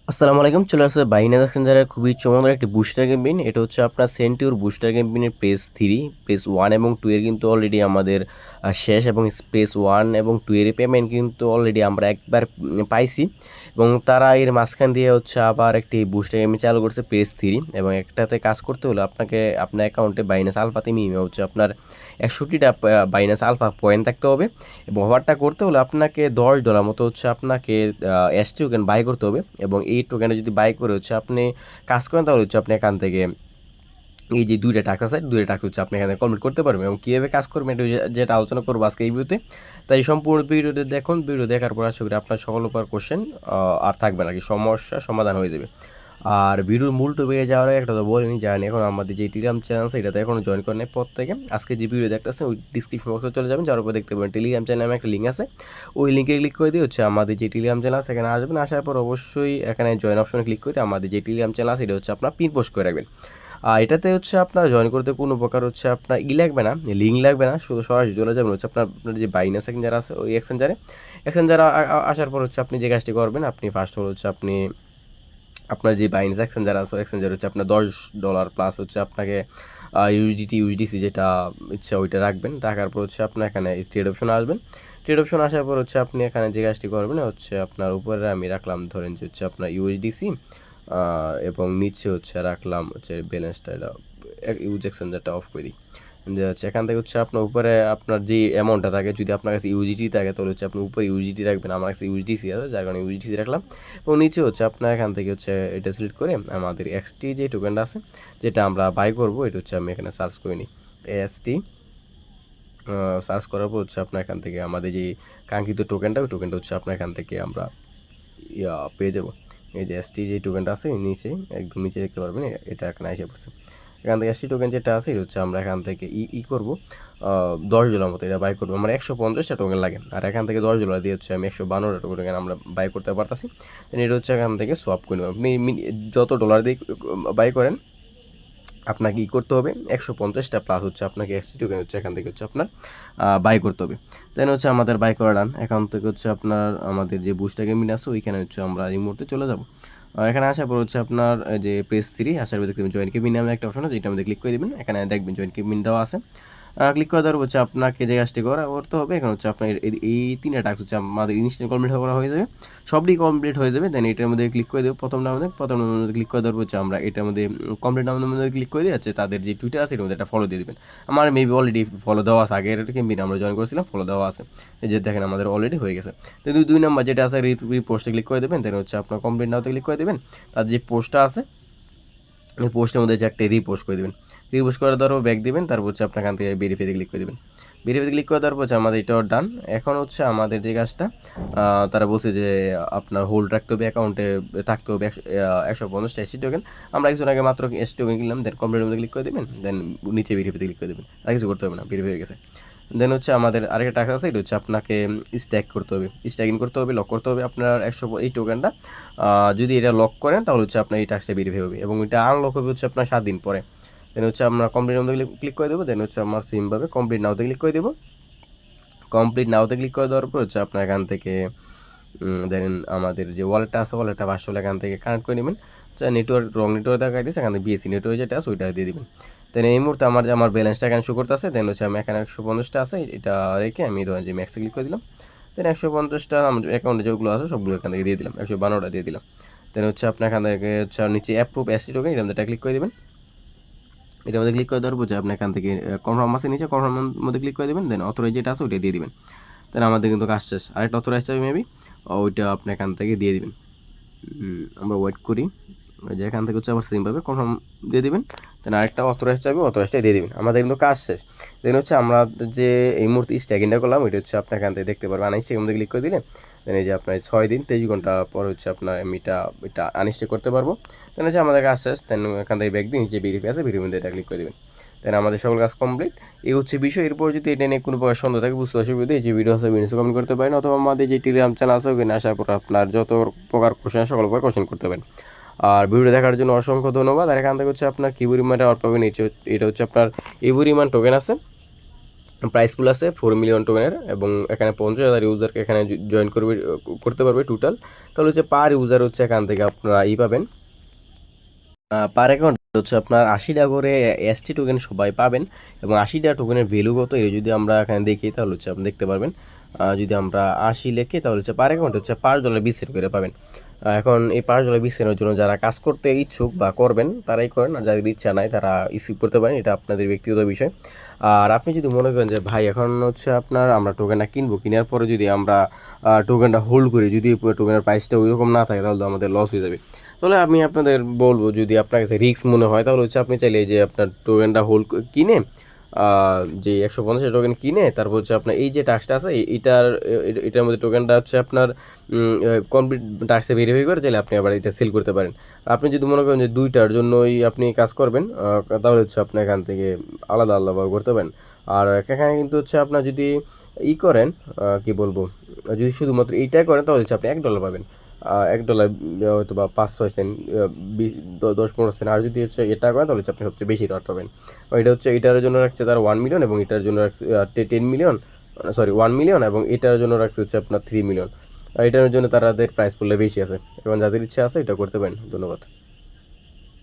আসসালামু আলাইকুম। চলে আসছে বাইনান্স এক্সচেঞ্জারের খুবই চমৎকার একটি বুস্টার ক্যাম্পেইন। এটা হচ্ছে আপনার সেন্টিউর বুস্টার ক্যাম্পেইনের পেজ 3, পেজ 1 এবং 2 এর কিন্তু অলরেডি আমাদের শেষ, এবং পেজ 1 এবং 2 এর পেমেন্ট কিন্তু অলরেডি আমরা একবার পাইছি, এবং তারা এর মাঝখান দিয়ে হচ্ছে আবার একটি বুস্টার ক্যাম্পেইন চালু করছে পেজ 3, এবং একটাতে কাজ করতে হলে আপনাকে আপনার অ্যাকাউন্টে বাইনান্স আলফাতে মিনিমাম হচ্ছে আপনার 61টা বাইনান্স আলফা পয়েন্ট থাকতে হবে, এবং ওভারটা করতে হলে আপনাকে $10 মতো হচ্ছে আপনাকে এস টোকেন বাই করতে হবে, এবং এই টোকেনটা যদি বাই করে হচ্ছে আপনি কাজ করেন, তাহলে হচ্ছে আপনি এখান থেকে এই যে দুইটা টাস্ক আছে, দুইটা টাস্ক হচ্ছে আপনি এখানে কমপ্লিট করতে পারবেন, এবং কীভাবে কাজ করবেন এটা যেটা আলোচনা করবো আজকে এই ভিডিওতে। তাই সম্পূর্ণ ভিডিওতে দেখুন। ভিডিও দেখার পর আশা করি আপনার সকল উপর কোশ্চেন আর থাকবে না, কি সমস্যা সমাধান হয়ে যাবে। আর ভিডিওর মূল টপিকে যাওয়ার আগে একটা তো বলিনি, জানি এখন আমাদের যে টেলিগ্রাম চ্যানেল আছে এটাতে এখনও জয়েন করেন নাই প্রত্যেকে, আজকে যে ভিডিও দেখতেছেন ওই ডিসক্রিপশন বক্সে চলে যাবেন, যার উপর দেখতে পাবেন টেলিগ্রাম চ্যানেলে নামে একটা লিঙ্ক আছে। ওই লিঙ্কে ক্লিক করে দিয়ে হচ্ছে আমাদের যে টেলিগ্রাম চ্যানেল আছে এখানে আসবেন। আসার পর অবশ্যই এখানে জয়েন অপশনে ক্লিক করে আমাদের যে টেলিগ্রাম চ্যানেল আছে এটা হচ্ছে আপনার পিন পোস্ট করে রাখবেন। আর এটাতে হচ্ছে আপনার জয়েন করতে কোনো প্রকার হচ্ছে আপনার লাগবে না, লিঙ্ক লাগবে না, শুধু সরাসরি চলে যাবেন হচ্ছে আপনার যে বাইনান্স এক্সচেঞ্জার আছে ওই এক্সচেঞ্জারে আসার পর হচ্ছে আপনি যে কাজটি করবেন, আপনি ফার্স্ট হল হচ্ছে আপনি আপনার যে বাইন্যান্স এক্সচেঞ্জার আছে এক্সচেঞ্জার হচ্ছে আপনার $10 প্লাস হচ্ছে আপনাকে ইউএসডিসি যেটা ইচ্ছা ওইটা রাখবেন। রাখার পর হচ্ছে আপনার এখানে ট্রেড অপশন আসবেন। ট্রেড অপশন আসার পর হচ্ছে আপনি এখানে যে কাজটি করবেন হচ্ছে আপনার উপরে আমি রাখলাম ধরেন যে হচ্ছে আপনার ইউএসডিসি, এবং নিচে হচ্ছে রাখলাম হচ্ছে ব্যালেন্সটা, এটা ইউজ এক্সচেঞ্জারটা অফ করে দিই। যে হচ্ছে এখান থেকে হচ্ছে আপনার উপরে আপনার যে অ্যামাউন্টটা থাকে, যদি আপনার কাছে ইউজিটি থাকে তাহলে হচ্ছে আপনি উপরে ইউজিটি রাখবেন। আমার কাছে ইউজিটিসি আছে, যার কারণে ইউজিটিসি রাখলাম। এবং নিচে হচ্ছে আপনার এখান থেকে হচ্ছে এটা সিলেক্ট করে আমাদের এক্সটি যে টোকেনটা আছে যেটা আমরা বাই করবো, এটা হচ্ছে আমি এখানে সার্চ করে নিই এএসটি। সার্চ করার পর হচ্ছে আপনার এখান থেকে আমাদের যে কাঙ্ক্ষিত টোকেনটা, ওই টোকেনটা হচ্ছে আপনার এখান থেকে আমরা পেয়ে যাবো। এই যে এসটি যে টোকেনটা আছে নিচে, একদম নিচে দেখতে পারবেন, এটা এখানে এসে পড়ছে। এখান থেকে এসটি টোকেন যেটা আছে এটা হচ্ছে আমরা এখান থেকে করবো $10 মতো এটা বাই করবো। আমার 150টা টোকেন লাগে, আর এখান থেকে $10 দিয়ে হচ্ছে আমি 152টা টোকেন আমরা বাই করতে পারতাছি। এটা হচ্ছে এখান থেকে সোয়াপ করে নেব। আপনি যত ডলার দিয়ে বাই করেন আপনাকে কী করতে হবে, 150টা প্লাস হচ্ছে আপনাকে এসটি টোকেন হচ্ছে এখান থেকে হচ্ছে আপনার বাই করতে হবে। দেন হচ্ছে আমাদের বাই করা ডান। এখান থেকে হচ্ছে আপনার আমাদের যে বুস্টার গেমিং আছে ওইখানে হচ্ছে আমরা এই মুহূর্তে চলে যাব। এখানে আসার পর হচ্ছে আপনার যে পেজ 3 আসার পর দেখতে জয়েন কেবিন নামে একটা অপশন আছে, এটা আমাদের ক্লিক করে দেবেন। এখানে দেখবেন জয়েন কেবিন দেওয়া আছে। ক্লিক করে দেওয়ার হচ্ছে আপনাকে যে কাজটি করতে হবে, এখানে হচ্ছে আপনার এই 3টা টাস্ক হচ্ছে আমাদের ইনস্ট্যান্ট কমপ্লিট করা হয়ে যাবে, সবই কমপ্লিট হয়ে যাবে। দেন এটার মধ্যে ক্লিক করে দেবো প্রথমটার মধ্যে ক্লিক করে দেওয়ার হচ্ছে আমরা এটার মধ্যে কমপ্লিট নামের মধ্যে ক্লিক করে দিয়ে আছে তাদের যে টুইটার আছে এটার মধ্যে একটা ফলো দিয়ে দেবেন। আমার মেবি অলরেডি ফলো দেওয়া আছে, আগের ক্যাম্পেইনে আমরা জয়েন করেছিলাম, ফলো দেওয়া আছে। এই যে দেখেন আমাদের অলরেডি হয়ে গেছে। তো 2 নাম্বার যেটা আছে রিপোস্টে ক্লিক করে দেবেন। দেন হচ্ছে আপনার কমপ্লিট নাওতে ক্লিক করে দেবেন। তাদের যে পোস্টটা আছে এই পোস্টের মধ্যে যে একটা রিপোস্ট করে দেবেন। রিপোস্ট করে দেওয়ার পর ব্যাক দেবেন, তারপর হচ্ছে আপনার এখান থেকে ভেরিফাইতে ক্লিক করে দেবেন। ভেরিফাইতে ক্লিক করে দেওয়ার পর হচ্ছে আমাদের এটাও ডান। এখন হচ্ছে আমাদের যে কাজটা তারা বলছে যে আপনার হোল্ড রাখতে হবে, অ্যাকাউন্টে থাকতে হবে 150টা এসি টোকেন। আমরা কিছু আগে মাত্র এসি টোকেন কিনলাম। দেন কমপ্লিটের মধ্যে ক্লিক করে দেবেন। দেন নিচে ভেরিফাইতে ক্লিক করে দেবেন। আর কিছু করতে হবে না, ভেরিফাই হয়ে গেছে। দেন হচ্ছে আমাদের আরেকটা টাস্ক আছে, এটা হচ্ছে আপনাকে স্ট্যাক করতে হবে, স্ট্যাকিং করতে হবে, লক করতে হবে আপনার এই টোকেনটা। যদি এটা লক করেন তাহলে হচ্ছে আপনার এই টাস্কটা ভেরিফাই হবে, এবং এটা আনলক হবে হচ্ছে আপনার 7 দিন পরে। দেন হচ্ছে আমরা কমপ্লিটের মধ্যে ক্লিক করে দেবো। দেন হচ্ছে আমার সিমভাবে কমপ্লিট নাওতে ক্লিক করে দেবো। কমপ্লিট নাওতে ক্লিক করে দেওয়ার পর হচ্ছে আপনার এখান থেকে দেন আমাদের যে ওয়ালেটটা আছে ওয়ালেটটা 500 এখান থেকে কানেক্ট করে নেবেন। নেটওয়ার্ক রং নেটওয়ার্ক দেখা দিচ্ছে, এখান থেকে বিএসসি নেটওয়ার্ক যেটা আছে ওইটা দিয়ে দেবেন। দেন এই মুহূর্তে আমার ব্যালেন্সটা এখানে শো করতে আছে। দেন হচ্ছে আমি এখানে 150টা আছে, এটা রেখে আমি ধরেন যে ম্যাক্সে ক্লিক করে দিলাম। দেন 150টা আমার অ্যাকাউন্টে যেগুলো আছে সবগুলো এখান থেকে দিয়ে দিলাম, 152টা দিয়ে দিলাম। দেন হচ্ছে আপনার এখান থেকে হচ্ছে নিচে অ্যাপ্রুভ এসটি টোকেন এটার মধ্যে ক্লিক করে দেবেন। এটার মধ্যে ক্লিক করে দেওয়ার পর আপনি এখান থেকে কনফার্ম আছে নিচে, কনফার্মের মধ্যে ক্লিক করে দেবেন। দেন অথরাইজ যেটা আছে ওইটা দিয়ে দিবেন। দেন আমাদের কিন্তু কাজ শেষ। আরেকটা অথরাইজ চাবি মেবি ওইটা আপনি এখান থেকে দিয়ে দিবেন। আমরা ওয়েট করি, যে এখান থেকে হচ্ছে আবার সেমভাবে কনফার্ম দিয়ে দিবেন। দেন আরেকটা অথরাইজ চাবি অথরাইজটা দিয়ে দিবেন। আমাদের কিন্তু কাজ শেষ। দেন হচ্ছে আমরা যে এই মুহূর্তে স্ট্যাকিংটা করলাম ওইটা হচ্ছে আপনার এখান থেকে দেখতে পারবেন। আনস্ট্যাকের মধ্যে ক্লিক করে দিলে দেন এই যে আপনার 6 দিন 23 ঘন্টা পর হচ্ছে আপনার আমি এটা আনস্ট্যাক করতে পারবো। দেন হচ্ছে আমাদের কাজ শেষ। দেন এখান থেকে ব্যাক দিন, যে ভেরিফাই আছে ভেরিফাই মধ্যে এটা ক্লিক করে দেবেন। দেন আমাদের সকল কাজ কমপ্লিট। এই হচ্ছে বিষয়। এরপর যদি এটা নিয়ে কোনো প্রকার সন্দেহ থাকে, বুঝতে অসুবিধা এই যে ভিডিও আছে ভিডিও কমেন্ট করতে পারেন, অথবা আমাদের যে টেলিগ্রাম চ্যানেল আছে ওখানে আসার পর আপনার যত প্রকার কোশ্চেন সকল প্রকার কোশ্চেন করতে পারেন। আর ভিডিও দেখার জন্য অসংখ্য ধন্যবাদ। আর এখান থেকে হচ্ছে আপনার কি পরিমাণে অর্থ পাবেন, এটা হচ্ছে আপনার এই পরিমাণ টোকেন আছে, প্রাইস পুল আছে 4 মিলিয়ন টোকেনের, এবং এখানে 50,000 ইউজারকে এখানে জয়েন করতে পারবে টোটাল। তাহলে হচ্ছে পার ইউজার হচ্ছে এখান থেকে আপনারা পাবেন পার অ্যাকাউন্ট হচ্ছে আপনার 80 টাকা করে এসটি টোকেন সবাই পাবেন। এবং 80 টাকা টোকেনের ভ্যালু কত এটা যদি আমরা এখানে দেখি তাহলে হচ্ছে আপনি দেখতে পারবেন। যদি আমরা 80 লিখি তাহলে হচ্ছে পার অ্যাকাউন্ট হচ্ছে $5.20 করে পাবেন। এখন এই $5.20 জন্য যারা কাজ করতে ইচ্ছুক বা করবেন তারাই করেন, আর যাদের ইচ্ছা নাই তারা স্কিপ করতে পারেন, এটা আপনাদের ব্যক্তিগত বিষয়। আর আপনি যদি মনে করেন যে ভাই এখন হচ্ছে আপনার আমরা টোকেনটা কিনবো, কেনার পরে যদি আমরা টোকেনটা হোল্ড করি, যদি টোকেনের প্রাইসটা ওইরকম না থাকে তাহলে তো আমাদের লস হয়ে যাবে। তাহলে আমি আপনাদের বলবো, যদি আপনার কাছে রিস্ক মনে হয় তাহলে হচ্ছে আপনি চাইলে যে আপনার টোকেনটা হোল্ড কিনে যে 150 টোকেন কিনে তারপর হচ্ছে আপনার এই যে টাস্কটা আছে এটার মধ্যে টোকেনটা হচ্ছে আপনার কমপ্লিট টাস্কে ভেরিফাই করে চাইলে আপনি আবার এটা সেল করতে পারেন। আপনি যদি মনে করেন যে দুইটার জন্যই আপনি কাজ করবেন তাহলে হচ্ছে আপনি এখান থেকে আলাদা আলাদাভাবে করতে পারেন। আর এখানে কিন্তু হচ্ছে আপনার যদি করেন কি বলবো, যদি শুধুমাত্র এইটা করেন তাহলে হচ্ছে আপনি $1 পাবেন। $1 হয়তো বা 5-6 সেন্ট, 10-15 সেন্ট। আর যদি হচ্ছে এটা করেন তাহলে হচ্ছে আপনি সবচেয়ে বেশি রেট পাবেন। এটা হচ্ছে এটার জন্য রাখছে তার 1 মিলিয়ন, এবং এটার জন্য রাখছে 10 মিলিয়ন, সরি 1 মিলিয়ন, এবং এটার জন্য রাখছে হচ্ছে আপনার 3 মিলিয়ন। এটার জন্য তাদের প্রাইস পড়লে বেশি আছে, এবং যাদের ইচ্ছা আছে এটা করতে পারেন। ধন্যবাদ।